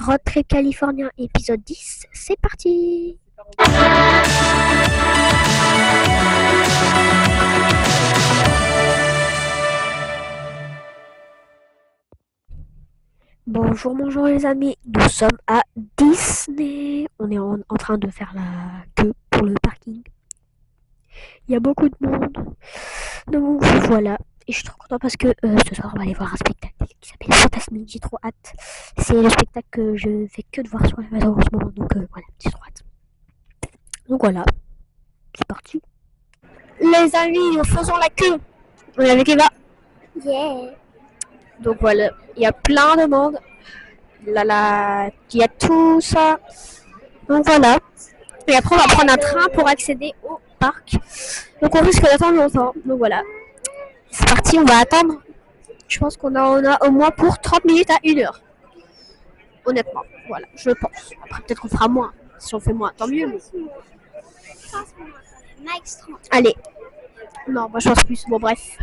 Road Trip Californien épisode 10, c'est parti. Bonjour les amis, nous sommes à Disney. On est en train de faire la queue pour le parking. Il y a beaucoup de monde. Donc voilà. Et je suis trop content parce que ce soir on va aller voir un spectacle qui s'appelle Fantasmique. J'ai trop hâte. C'est le spectacle que je fais que de voir sur la réseau en ce moment. Donc voilà, j'ai trop hâte. Donc voilà, c'est parti. Les amis, nous faisons la queue. On est avec Eva. Yeah. Donc voilà, il y a plein de monde. Là, il y a tout ça. Donc voilà. Et après on va prendre un train pour accéder au parc. Donc on risque d'attendre longtemps. Donc voilà. C'est parti, on va attendre. Je pense qu'on a au moins pour 30 minutes à 1 heure. Honnêtement, voilà, je pense. Après peut-être qu'on fera moins. Si on fait moins, tant mieux. Mais... Max 30. Allez. Non, moi je pense plus. Bon bref.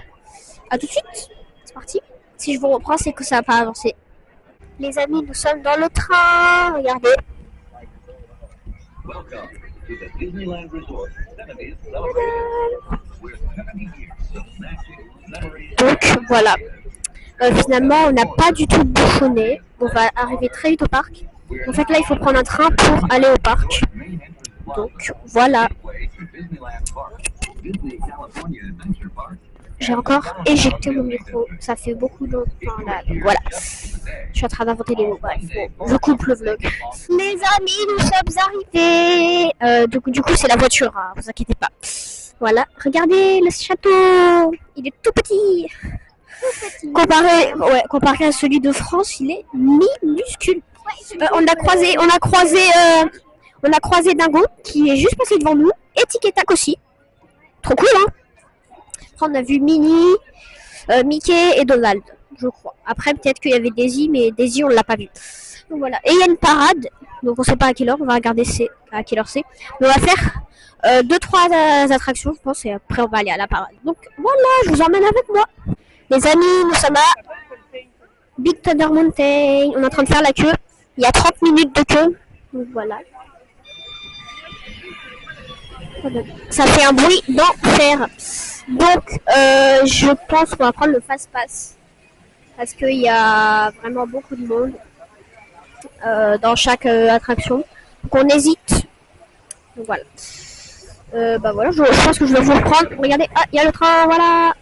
À tout de suite. C'est parti. Si je vous reprends, c'est que ça n'a pas avancé. Les amis, nous sommes dans le train. Regardez. Welcome to the Disneyland Resort 70th celebration. Donc voilà. Finalement, on n'a pas du tout bouchonné. On va arriver très vite au parc. En fait, là, il faut prendre un train pour aller au parc. Donc voilà. J'ai encore éjecté mon micro. Ça fait beaucoup de temps là. Voilà. Je suis en train d'inventer des mots. Bref, bon, je coupe le vlog. Les amis, nous sommes arrivés. Du coup, c'est la voiture. Hein, vous inquiétez pas. Voilà. Regardez le château. Il est tout petit. Comparé à celui de France, il est minuscule. On a croisé Dingo qui est juste passé devant nous et Tic et Tac aussi. Trop cool, hein. Après, on a vu Minnie, Mickey et Donald, je crois. Après, peut-être qu'il y avait Daisy, mais Daisy, on l'a pas vu. Donc voilà. Et il y a une parade. Donc on sait pas à quelle heure. On va regarder à quelle heure c'est. Mais on va faire 2-3 attractions, je pense, et après on va aller à la parade. Donc voilà, je vous emmène avec moi. Les amis, nous sommes à Big Thunder Mountain. On est en train de faire la queue. Il y a 30 minutes de queue. Donc voilà. Ça fait un bruit d'enfer. Donc, je pense qu'on va prendre le fast pass. Parce qu'il y a vraiment beaucoup de monde dans chaque attraction. Donc on hésite. Donc voilà. Voilà, je pense que je vais vous reprendre. Regardez, ah, il y a le train, voilà.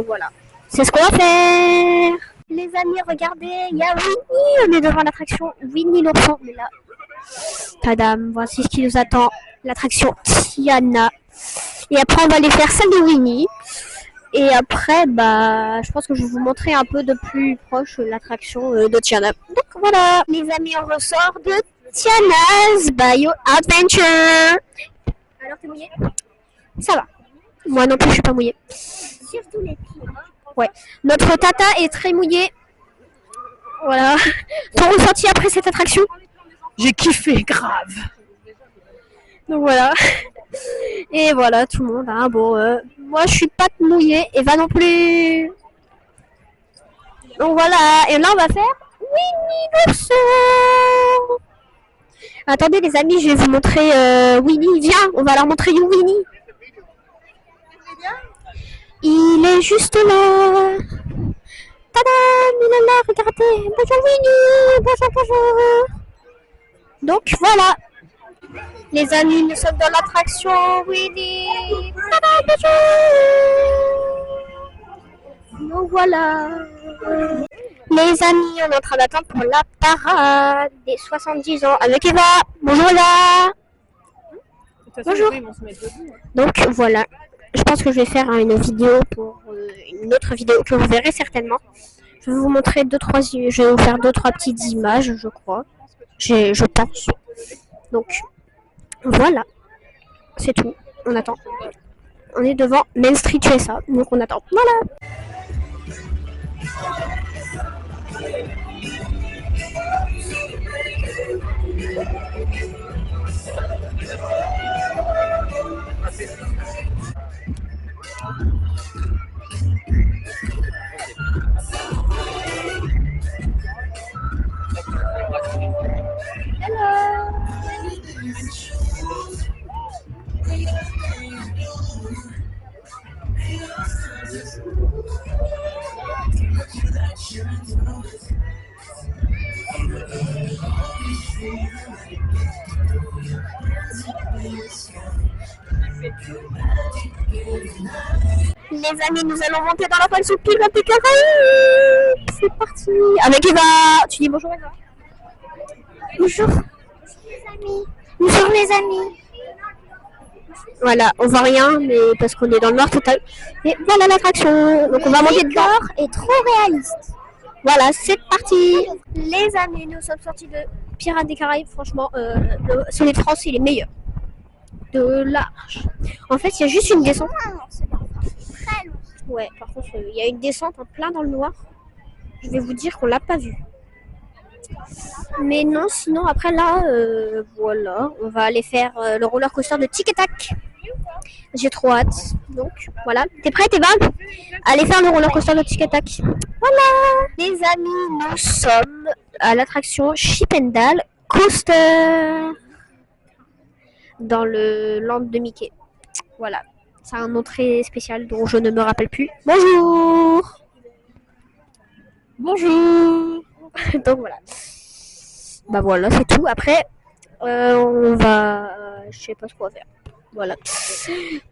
Voilà. C'est ce qu'on va faire. Les amis, regardez, il y a Winnie. On est devant l'attraction Winnie l'ourson. On est là. Tadam, voici ce qui nous attend. L'attraction Tiana. Et après, on va aller faire celle de Winnie. Et après, je pense que je vais vous montrer un peu de plus proche l'attraction de Tiana. Donc voilà, les amis, on ressort de Tiana's Bio Adventure. Alors, t'es mouillé? Ça va. Moi non plus, je suis pas mouillée. Surtout les pieds. Ouais. Notre tata est très mouillée. Voilà. Ton ressenti après cette attraction? J'ai kiffé, grave. Donc voilà. Et voilà, tout le monde. Hein. Bon, moi je suis pas mouillée. Eva non plus. Donc voilà. Et là on va faire Winnie l'ourson. Attendez les amis, je vais vous montrer Winnie. Viens, on va leur montrer Winnie. Il est juste là. Tadam, il est là, regardez. Bonjour Winnie. Bonjour. Donc voilà. Les amis, nous sommes dans l'attraction Winnie. Tadam, bonjour. Donc voilà. Les amis, on est en train d'attendre pour la parade des 70 ans avec Eva. Bonjour Eva. Bonjour. Donc voilà. Je pense que je vais faire une vidéo pour une autre vidéo que vous verrez certainement. Je vais vous montrer je vais vous faire 2-3 petites images, je crois. Je pense. Donc voilà. C'est tout. On attend. On est devant Main Street USA. Donc on attend. Voilà. Les amis, nous allons monter dans la folle sous Pirates des Caraïbes. C'est parti. Avec Eva. Tu dis bonjour Eva. Bonjour les amis. Bonjour les amis. Voilà, on voit rien, mais parce qu'on est dans le noir total. Et voilà l'attraction. Donc on va monter dedans. Le décor est trop réaliste. Voilà, c'est parti. Les amis, nous sommes sortis de Pirates des Caraïbes. Franchement, celui de France, il est meilleur. De large. En fait, il y a juste une descente. Très long. Ouais, par contre, il y a une descente en plein dans le noir. Je vais vous dire qu'on l'a pas vue. Mais non, sinon, après là, voilà, on va aller faire le roller coaster de Tic et Tac. J'ai trop hâte. Donc, voilà. T'es prête, Eva? Allez faire le roller coaster de Tic et Tac. Voilà. Les amis, nous sommes à l'attraction Chip and Dale Coaster. Dans le land de Mickey. Voilà. C'est un nom très spécial dont je ne me rappelle plus. Bonjour. Bonjour. Donc voilà. Bah voilà, c'est tout. Après, on va... je sais pas ce qu'on va faire. Voilà.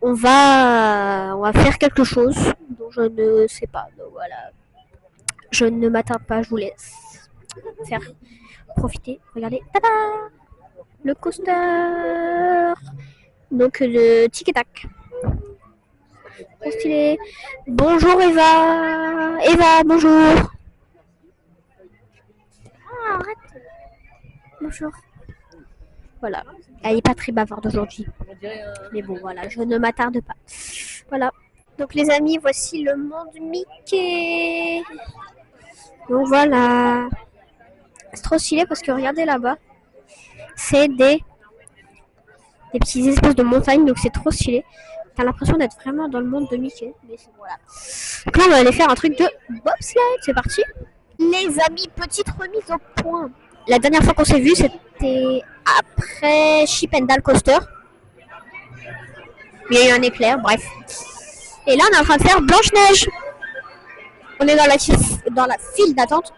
On va faire quelque chose dont je ne sais pas. Donc voilà. Je ne m'attarde pas, je vous laisse faire profiter. Regardez. Tada! Le coaster. Donc le Tic et Tac. Trop stylé. Bonjour Eva. Eva, bonjour. Ah, arrête. Bonjour. Voilà. Elle n'est pas très bavarde aujourd'hui. Mais bon, voilà, je ne m'attarde pas. Voilà. Donc les amis, voici le monde Mickey. Donc voilà. C'est trop stylé parce que regardez là-bas. C'est des petits espèces de montagnes, donc c'est trop stylé. T'as l'impression d'être vraiment dans le monde de Mickey. Mais voilà. Donc là, on va aller faire un truc de bobsleigh. C'est parti. Les amis, petite remise au point. La dernière fois qu'on s'est vu, c'était après Chip and Dale Coaster. Il y a eu un éclair, bref. Et là, on est en train de faire Blanche-Neige. On est dans la file d'attente.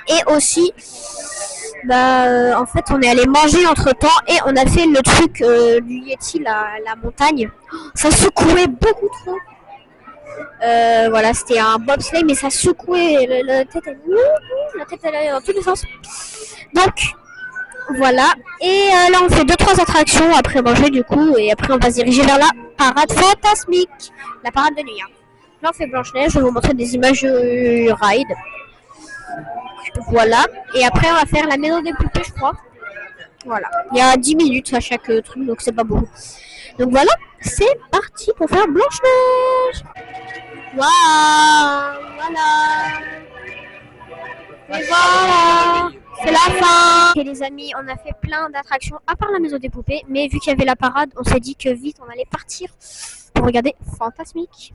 Et aussi, en fait, on est allé manger entre-temps et on a fait le truc du Yeti, la montagne. Ça secouait beaucoup trop. Voilà, c'était un bobsleigh, mais ça secouait. La tête, elle allait dans tous les sens. Donc, voilà. Et là, on fait 2-3 attractions après manger, du coup. Et après, on va se diriger vers la parade fantasmique. La parade de nuit. Hein. Là, on fait Blanche-Neige. Je vais vous montrer des images du ride. Voilà. Et après, on va faire la maison des poupées, je crois. Voilà. Il y a 10 minutes à chaque truc, donc c'est pas beaucoup. Donc voilà, c'est parti pour faire Blanche-Neige. Waouh, voilà. Et voilà, c'est la fin. Et les amis, on a fait plein d'attractions à part la maison des poupées. Mais vu qu'il y avait la parade, on s'est dit que vite, on allait partir pour regarder Fantasmique.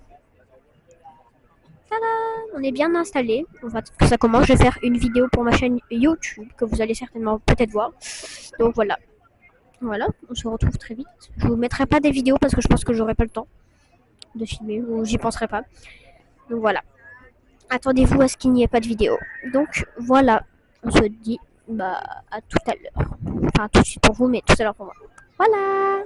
Tada, on est bien installé. On va que ça commence. Je vais faire une vidéo pour ma chaîne YouTube que vous allez certainement peut-être voir. Donc voilà. Voilà, on se retrouve très vite. Je vous mettrai pas des vidéos parce que je pense que j'aurai pas le temps de filmer ou j'y penserai pas. Donc voilà. Attendez-vous à ce qu'il n'y ait pas de vidéo. Donc voilà, on se dit à tout à l'heure. Enfin tout de suite pour vous, mais tout à l'heure pour moi. Voilà.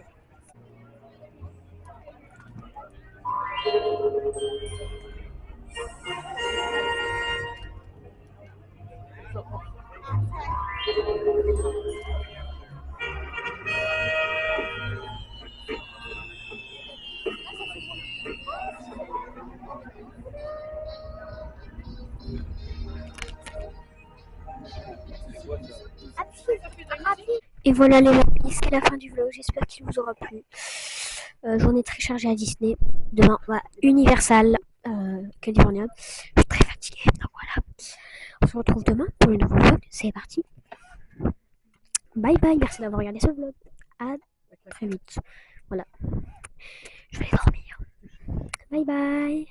Et voilà les amis, c'est la fin du vlog, j'espère qu'il vous aura plu. Journée très chargée à Disney. Demain, on va à Universal, California. Je suis très fatiguée, donc voilà. On se retrouve demain pour un nouveau vlog, c'est parti. Bye bye, merci d'avoir regardé ce vlog. À très vite. Voilà. Je vais aller dormir. Bye bye.